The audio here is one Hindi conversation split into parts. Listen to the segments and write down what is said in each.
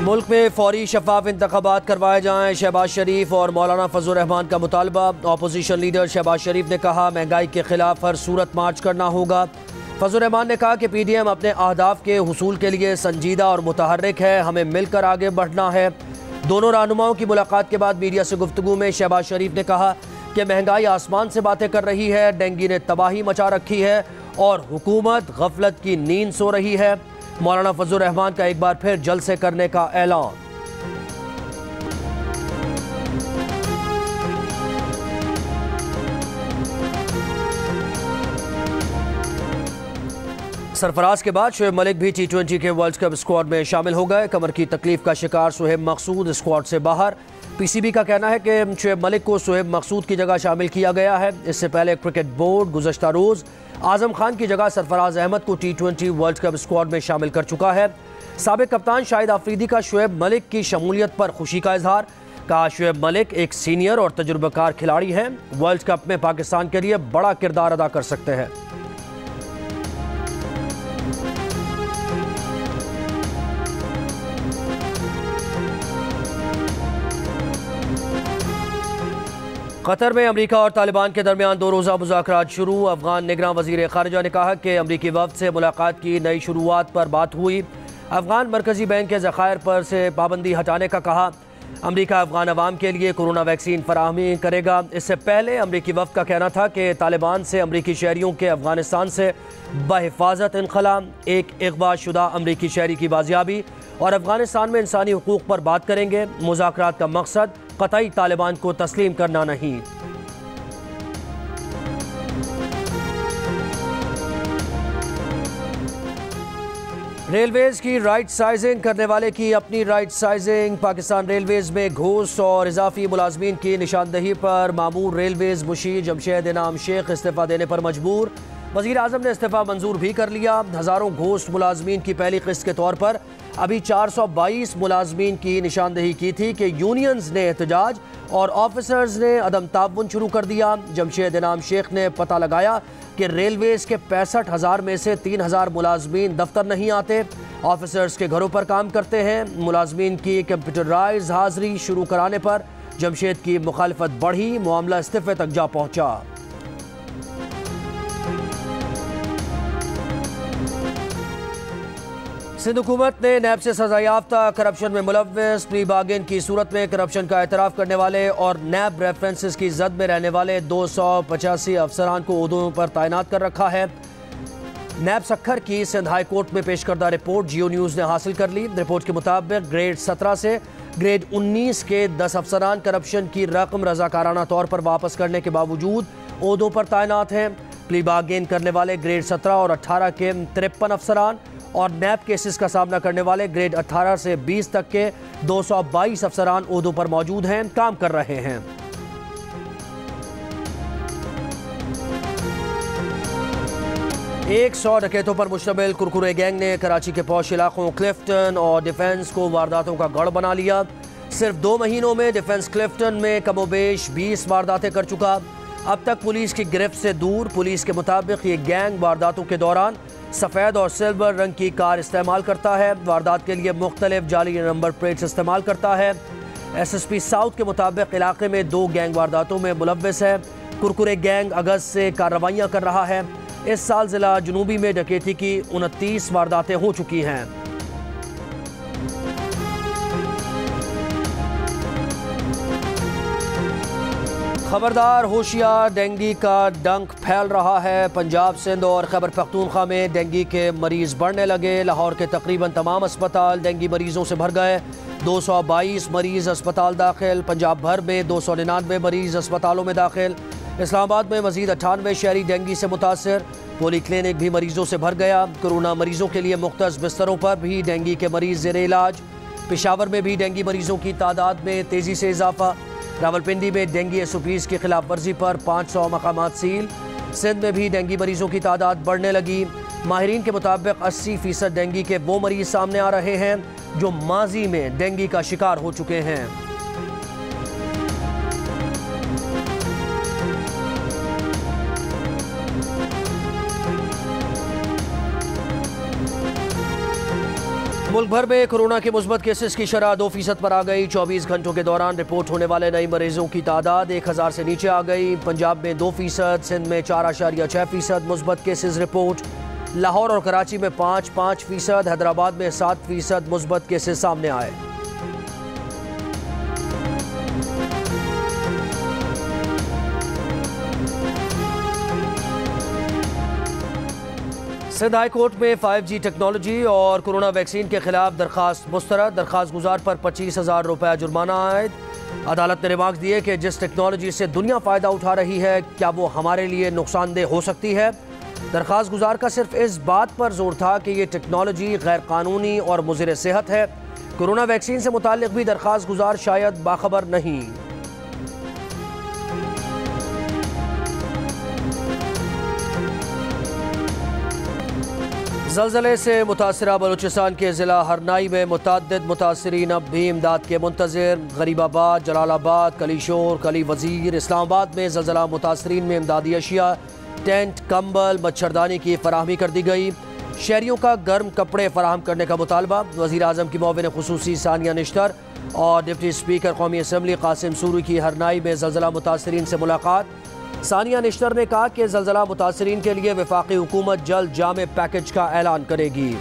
मुल्क में फौरी शफाफ इंतखाबात करवाए जाएँ, शहबाज शरीफ और मौलाना फजल रहमान का मुतालबा। अपोजिशन लीडर शहबाज शरीफ ने कहा महंगाई के खिलाफ हर सूरत मार्च करना होगा। फजल रहमान ने कहा कि PDM अपने अहदाफ के हुसूल के लिए संजीदा और मुतहर्रिक है, हमें मिलकर आगे बढ़ना है। दोनों रहनुमाओं की मुलाकात के बाद मीडिया से गुफ्तगू में शहबाज शरीफ ने कहा कि महंगाई आसमान से बातें कर रही है, डेंगू ने तबाही मचा रखी है और हुकूमत गफलत की नींद सो रही है। मौलाना फजल रहमान का एक बार फिर जलसे करने का ऐलान। सरफराज के बाद शुएब मलिक भी T20 के वर्ल्ड कप स्क्वाड में शामिल हो गए। कमर की तकलीफ का शिकार शुएब मकसूद स्क्वाड से बाहर। PCB का कहना है कि शुएब मलिक को शुएब मकसूद की जगह शामिल किया गया है। इससे पहले क्रिकेट बोर्ड गुज़श्ता रोज़ आजम खान की जगह सरफराज अहमद को T20 वर्ल्ड कप स्क्वाड में शामिल कर चुका है। साबिक कप्तान शाहिद आफरीदी का शुएब मलिक की शमूलियत पर खुशी का इजहार। कहा शुएब मलिक एक सीनियर और तजुर्बेकार खिलाड़ी हैं, वर्ल्ड कप में पाकिस्तान के लिए बड़ा किरदार अदा कर सकते हैं। कतर में अमरीका और तालिबान के दरमियान 2 रोज़ा मुज़ाकरात शुरू। अफगान निगरान वज़ीर ख़ारिजा ने कहा कि अमरीकी वफ़द से मुलाकात की नई शुरुआत पर बात हुई। अफगान मरकज़ी बैंक के ज़खायर पर से पाबंदी हटाने का कहा। अमरीका अफगान अवाम के लिए कोरोना वैक्सीन फराहमी करेगा। इससे पहले अमरीकी वफ़द का कहना था कि तालिबान से अमरीकी शहरियों के अफगानिस्तान से बहिफाजत इनखला, एक अगवा शुदा अमरीकी शहरी की बाजियाबी और अफगानिस्तान में इंसानी हुकूक पर बात करेंगे। मुज़ाकरात का मकसद कतई तालिबान को तस्लीम करना नहीं। रेलवेज की राइट साइजिंग करने वाले की अपनी राइट साइजिंग। पाकिस्तान रेलवेज में घूस और इजाफी मुलाजमीन की निशानदही पर मामूर रेलवेज मुशीर जमशेद इनाम शेख इस्तीफा देने पर मजबूर। वज़ीर आज़म ने इस्तीफा मंजूर भी कर लिया। हज़ारों घोस्ट मुलाजमीन की पहली किस्त के तौर पर अभी 422 मुलाजमीन की निशानदही की थी कि यूनियंस ने एहतजाज और ऑफिसर्स ने अदम ताउन शुरू कर दिया। जमशेद इनाम शेख ने पता लगाया कि रेलवेज के 65,000 में से 3,000 मुलाजमीन दफ्तर नहीं आते, ऑफिसर्स के घरों पर काम करते हैं। मुलाजमीन की कंप्यूटराइज हाजिरी शुरू कराने पर जमशेद की मुखालफत बढ़ी, मामला इस्तीफे तक जा पहुंचा। सिंध हुकूमत ने नैब से सजा याफ्ता करप्शन में मुलव्वस प्ली बार्गेन की सूरत में करप्शन का एतराफ़ करने वाले और नैब रेफरेंसेस की जद में रहने वाले 285 अफसरान को ओहदों पर तैनात कर रखा है। नैब सखर की सिंध हाई कोर्ट में पेश करदा रिपोर्ट जियो न्यूज़ ने हासिल कर ली। रिपोर्ट के मुताबिक ग्रेड 17 से ग्रेड 19 के 10 अफसरान करप्शन की रकम रजाकाराना तौर पर वापस करने के बावजूद ओहदों पर तैनात हैं। प्ली बार्गेन करने वाले ग्रेड 17 और 18 के 53 अफसरान और नैब केसेस का सामना करने वाले ग्रेड 18 से 20 तक के 222 अफसरान ओहदों पर मौजूद हैं, काम कर रहे हैं। एक 100 डकैतों पर मुश्तमिल कुरकुरे गैंग ने कराची के पौश इलाकों क्लिफ्टन और डिफेंस को वारदातों का गढ़ बना लिया। सिर्फ 2 महीनों में डिफेंस क्लिफ्टन में कमोबेश 20 वारदातें कर चुका। अब तक पुलिस की गिरफ्त से दूर। पुलिस के मुताबिक ये गैंग वारदातों के दौरान सफ़ेद और सिल्वर रंग की कार इस्तेमाल करता है। वारदात के लिए मुख्तलिफ जाली नंबर प्लेट्स इस्तेमाल करता है। SSP साउथ के मुताबिक इलाके में 2 गैंग वारदातों में मुलव्वस है। कुरकुरे गैंग अगस्त से कार्रवाइयाँ कर रहा है। इस साल जिला जनूबी में डकैती की 29 वारदातें हो चुकी हैं। खबरदार होशियार, डेंगू का डंक फैल रहा है। पंजाब, सिंध और खैबर पख्तूनख्वा में डेंगू के मरीज बढ़ने लगे। लाहौर के तकरीबन तमाम अस्पताल डेंगू मरीजों से भर गए। 222 मरीज अस्पताल दाखिल। पंजाब भर में 299 मरीज अस्पतालों में दाखिल। इस्लामाबाद में मजीद 98 शहरी डेंगू से मुतासर। पोली क्लिनिक भी मरीजों से भर गया। कोरोना मरीजों के लिए मुख्तस बिस्तरों पर भी डेंगू के मरीज ज़ेरे इलाज। पेशावर में भी डेंगू मरीजों की तादाद में तेज़ी से इजाफा। रावलपिंडी में डेंगू SOPs की खिलाफ वर्जी पर 500 मकामात सील। सिंध में भी डेंगू मरीजों की तादाद बढ़ने लगी। माहिरीन के मुताबिक 80% डेंगू के वो मरीज सामने आ रहे हैं जो माजी में डेंगू का शिकार हो चुके हैं। मुल्क भर में कोरोना के मुस्बत केसेस की शरह 2% पर आ गई। 24 घंटों के दौरान रिपोर्ट होने वाले नए मरीजों की तादाद 1000 से नीचे आ गई। पंजाब में 2%, सिंध में 4.6% मुस्बत केसेस रिपोर्ट। लाहौर और कराची में 5.5%, हैदराबाद में 7% मुस्बत केसेस सामने आए। सिंध हाई कोर्ट में 5G टेक्नोलॉजी और कोरोना वैक्सीन के खिलाफ दरखास्त मुस्तरद। दरखास्त गुजार पर 25,000 रुपया जुर्माना आयद। अदालत ने रिमार्क्स दिए कि जिस टेक्नोलॉजी से दुनिया फ़ायदा उठा रही है, क्या वो हमारे लिए नुकसानदेह हो सकती है। दरखास्त गुजार का सिर्फ इस बात पर जोर था कि ये टेक्नोलॉजी गैर कानूनी और मुज़िर सेहत है। कोरोना वैक्सीन से मुताल्लिक भी दरखास्त गुजार शायद बाखबर नहीं। ज़लज़ले से मुतासरा बलूचिस्तान के ज़िला हरनाई में मुतअद्दिद मुतासरीन अब भी इमदाद के मुंतज़िर। गरीबाबाद, जलालाबाद, कलीशोर, कली वज़ीर, इस्लामाबाद में ज़लज़ला मुतासरीन में इमदादी अशिया, टेंट, कंबल, मच्छरदानी की फराहमी कर दी गई। शहरियों का गर्म कपड़े फराहम करने का मुतालबा। वज़ीर आज़म की मुआविन खुसूसी सानिया निश्तर और डिप्टी स्पीकर कौमी असम्बली कासिम सूरी की हरनाई में ज़लज़ला मुतासरीन से मुलाकात। सानिया निश्तर ने कहा कि ज़लज़ला मुतासरीन के लिए वफाकी हुकूमत जल्द जामे पैकेज का ऐलान करेगी।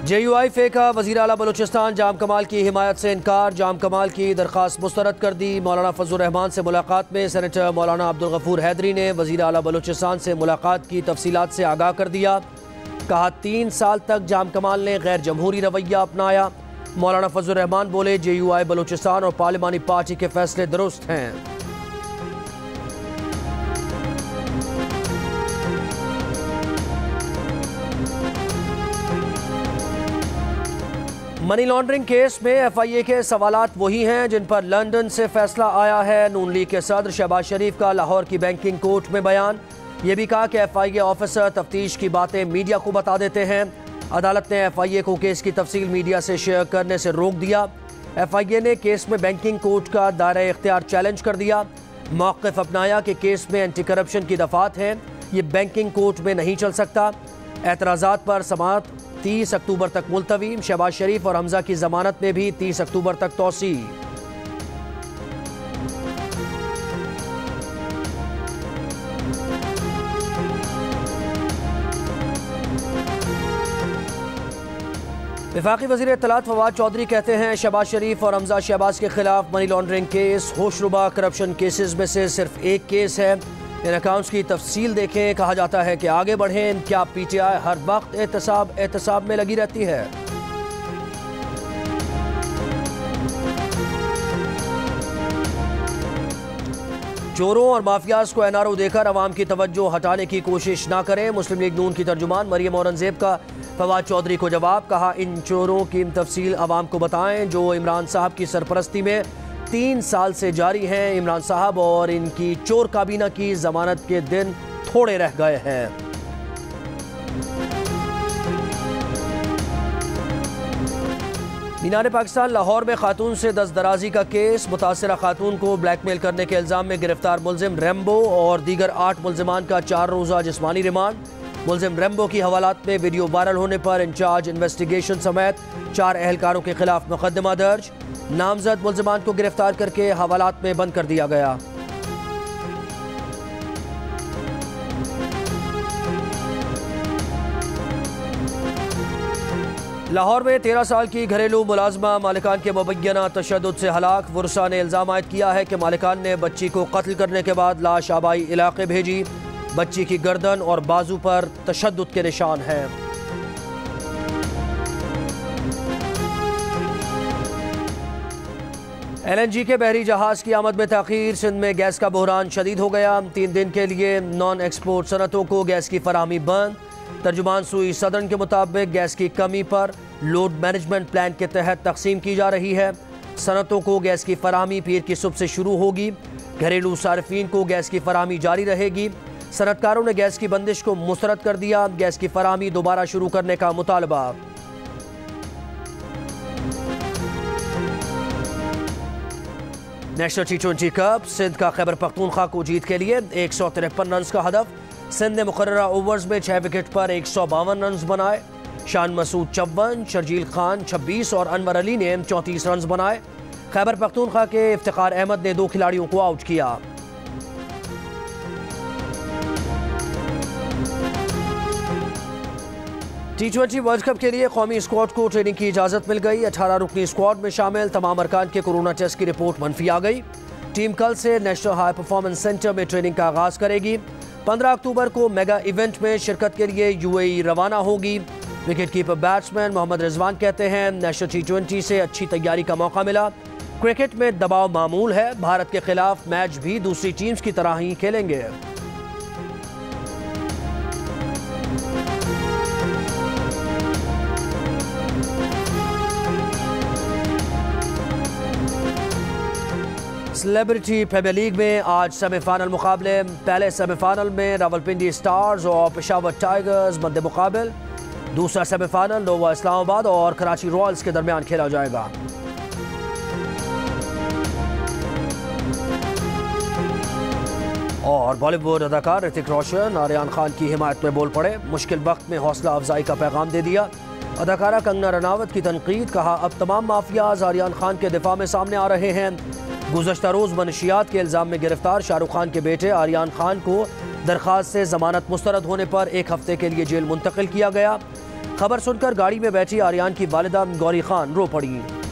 JUI का वज़ीर आला बलूचिस्तान जाम कमाल की हिमायत से इनकार। जाम कमाल की दरख्वास्त मुस्तरद कर दी। मौलाना फजल रहमान से मुलाकात में सेनेटर मौलाना अब्दुल गफूर हैदरी ने वज़ीर आला बलूचिस्तान से मुलाकात की तफसीलात से आगाह कर दिया। कहा 3 साल तक जाम कमाल ने गैर जमहूरी रवैया अपनाया। मौलाना फजल रहमान बोले JUI बलूचिस्तान और पार्लिमानी पार्टी के फैसले दुरुस्त हैं। मनी लॉन्ड्रिंग केस में FIA के सवालात वही हैं जिन पर लंदन से फैसला आया है। नून लीग के सदर शहबाज शरीफ का लाहौर की बैंकिंग कोर्ट में बयान। ये भी कहा कि FIA ऑफिसर तफ्तीश की बातें मीडिया को बता देते हैं। अदालत ने FIA को केस की तफसील मीडिया से शेयर करने से रोक दिया। FIA ने केस में बैंकिंग कोर्ट का दायरा इख्तियार चैलेंज कर दिया। मौक़िफ़ अपनाया कि केस में एंटी करप्शन की दफ़ात हैं, ये बैंकिंग कोर्ट में नहीं चल सकता। एतराज़ात पर समाअत 30 अक्टूबर तक मुलतवी। शहबाज शरीफ और हमजा की जमानत में भी 30 अक्टूबर तक तोसी। वफाकी वज़ीर इत्तलात फवाद चौधरी कहते हैं शहबाज शरीफ और हमजा शहबाज के खिलाफ मनी लॉन्ड्रिंग केस होशरुबा करप्शन केसेस में से सिर्फ एक केस है। इन अकाउंट्स की तफसील देखें। कहा जाता है कि आगे बढ़ें। क्या PTI हर वक्त एहतसाब में लगी रहती है? चोरों और माफियाज को NRO देकर अवाम की तवज्जो हटाने की कोशिश ना करें। मुस्लिम लीग नून की तर्जुमान मरियम औरंगजेब का फवाद चौधरी को जवाब। कहा इन चोरों की तफसील अवाम को बताएं जो इमरान साहब की सरपरस्ती में 3 साल से जारी हैं। इमरान साहब और इनकी चोर काबीना की जमानत के दिन थोड़े रह गए हैं। मीनार पाकिस्तान लाहौर में खातून से दस्तदराजी का केस। मुतासरा खातून को ब्लैकमेल करने के इल्ज़ाम में गिरफ्तार मुलजिम रेम्बो और दीगर 8 मुलजिमान का 4 रोज़ा जिस्मानी रिमांड। मुलजिम रेम्बो की हवालात में वीडियो वायरल होने पर इंचार्ज इन्वेस्टिगेशन समेत 4 एहलकारों के खिलाफ मुकदमा दर्ज। नामजद मुलजिमान को गिरफ्तार करके हवालात में बंद कर दिया गया। लाहौर में 13 साल की घरेलू मुलाजमा मालिकान के मुबैना तशद्दुद से हलाक। वुरसा ने इल्ज़ाम आयद किया है कि मालिकान ने बच्ची को कत्ल करने के बाद लाश आबाई इलाके भेजी। बच्ची की गर्दन और बाजू पर तशद्दुद के निशान हैं। LNG के बहरी जहाज़ की आमद में ताख़ीर। सिंध में गैस का बहरान शदीद हो गया। 3 दिन के लिए नॉन एक्सपोर्ट सनतों को गैस की फराहमी बंद। तर्जुमान सुई सदन के मुताबिक गैस की कमी पर लोड मैनेजमेंट प्लान के तहत तकसीम की जा रही है। सनतों को गैस की फराहमी पीर की सुबह से शुरू होगी। घरेलू सार्फिन को गैस की फराहमी जारी रहेगी। सनतकारों ने गैस की बंदिश को मुस्तरद कर दिया। गैस की फराहमी दोबारा शुरू करने का मुतालबा। नेशनल T20 कप सिंध का खैबर पख्तूनख्वा को जीत के लिए 153 रन का हदफ। सिंध ने मुकर्ररा ओवर्स में 6 विकेट पर 152 रन बनाए। शान मसूद 54, शर्जील खान 26 और अनवर अली ने 34 रन बनाए। खैबर पख्तूनख्वा के इफ्तिखार अहमद ने 2 खिलाड़ियों को आउट किया। T20 वर्ल्ड कप के लिए कौमी स्क्वाड को ट्रेनिंग की इजाज़त मिल गई। 18 रुकनी स्क्वाड में शामिल तमाम अरकान के कोरोना टेस्ट की रिपोर्ट मनफी आ गई। टीम कल से नेशनल हाई परफॉर्मेंस सेंटर में ट्रेनिंग का आगाज़ करेगी। 15 अक्टूबर को मेगा इवेंट में शिरकत के लिए UAE रवाना होगी। Wicket keeper batsman Mohammad Rizwan कहते हैं नेशनल T20 से अच्छी तैयारी का मौका मिला। क्रिकेट में दबाव मामूल है। भारत के खिलाफ मैच भी दूसरी टीम्स की तरह ही खेलेंगे। सेलिब्रिटी प्रीमियर लीग में आज सेमीफाइनल मुकाबले। पहले सेमीफाइनल में रावलपिंडी स्टार्स और पेशावर टाइगर्स मद्दे मुकाबिल। दूसरा सेमीफाइनल नोवा इस्लामाबाद और कराची रॉयल्स के दरमियान खेला जाएगा। और बॉलीवुड अदाकार ऋतिक रोशन आर्यन खान की हिमायत में बोल पड़े। मुश्किल वक्त में हौसला अफजाई का पैगाम दे दिया। अदाकारा कंगना रनावत की तनकीद, कहा अब तमाम माफियाज आर्यन खान के दिफा में सामने आ रहे हैं। गुज़श्ता रोज़ मनशियात के इल्ज़ाम में गिरफ्तार शाहरुख खान के बेटे आर्यन खान को दरख्वास्त से जमानत मुस्तरद होने पर 1 हफ्ते के लिए जेल मुंतकिल किया गया। खबर सुनकर गाड़ी में बैठी आर्यन की वालिदा गौरी खान रो पड़ी।